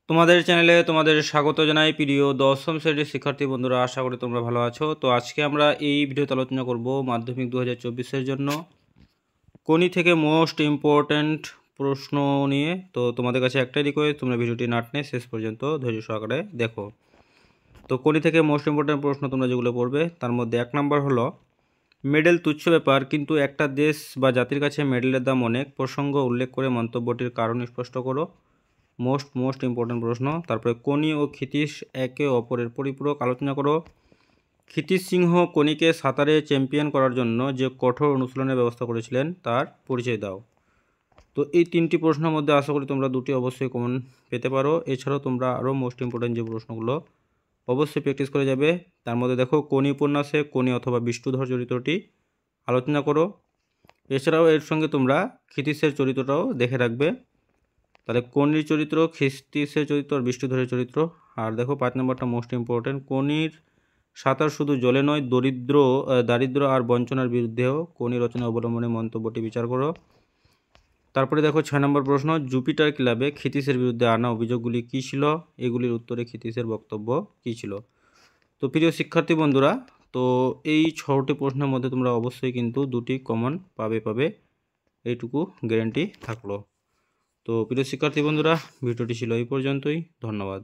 তোমাদের চ্যানেলে তোমাদের স্বাগত জানাই প্রিয় দশম শ্রেণীর শিক্ষার্থী বন্ধুরা। আশা করি তোমরা ভালো আছো। তো আজকে আমরা এই ভিডিওতে আলোচনা করব মাধ্যমিক 2024-এর জন্য কোনি থেকে মোস্ট ইম্পর্ট্যান্ট প্রশ্ন নিয়ে। তো তোমাদের কাছে একটাই রিকোয়েস্ট, তোমরা ভিডিওটি না টেনে শেষ পর্যন্ত ধৈর্য সহকারে দেখো। তো কোনি থেকে মোস্ট ইম্পর্ট্যান্ট প্রশ্ন তোমরা যেগুলো পড়বে তার মধ্যে 1 নম্বর হলো মেডেল তুচ্ছ ব্যাপার, কিন্তু একটা দেশ বা জাতির কাছে মেডেলের দাম অনেক। প্রসঙ্গ উল্লেখ করে মন্তব্যটির কারণ স্পষ্ট করো। মোস্ট ইম্পর্ট্যান্ট প্রশ্ন। তারপরে কোনি ও ক্ষিতীশ একে অপরের পরিপূরক, আলোচনা করো। ক্ষিতীশ সিংহ কোনিকে সাঁতারে চ্যাম্পিয়ন করার জন্য যে কঠোর অনুশীলনের ব্যবস্থা করেছিলেন তার পরিচয় দাও। তো এই 3টি প্রশ্নের মধ্যে আশা করি তোমরা 2টি অবশ্যই কমন পেতে পারো। এছাড়াও তোমরা আরও মোস্ট ইম্পর্ট্যান্ট যে প্রশ্নগুলো অবশ্যই প্র্যাকটিস করে যাবে। তার মধ্যে দেখো, কোনি উপন্যাসে কোনি অথবা বিষ্ণুধর চরিত্রটি আলোচনা করো। এছাড়াও এর সঙ্গে তোমরা ক্ষিতীশের চরিত্রটাও দেখে রাখবে। তাহলে কোনির চরিত্র, ক্ষিতীশের চরিত্র আর বিষ্ণুধরের চরিত্র। আর দেখো 5 নম্বরটা মোস্ট ইম্পর্ট্যান্ট, কোনির সাঁতার শুধু জলে নয়, দারিদ্র আর বঞ্চনার বিরুদ্ধেও কোনি রচনা অবলম্বনে মন্তব্যটি বিচার করো। তারপরে দেখো 6 নম্বর প্রশ্ন, জুপিটার ক্লাবে ক্ষিতীশের বিরুদ্ধে আনা অভিযোগগুলি কী ছিল? এগুলির উত্তরে ক্ষিতীশের বক্তব্য কী ছিল? তো প্রিয় শিক্ষার্থী বন্ধুরা, তো এই 6টি প্রশ্নের মধ্যে তোমরা অবশ্যই কিন্তু 2টি কমন পাবে, এইটুকু গ্যারান্টি থাকলো। তো প্রিয় শিক্ষার্থী বন্ধুরা, ভিডিওটি ছিল এই পর্যন্তই। ধন্যবাদ।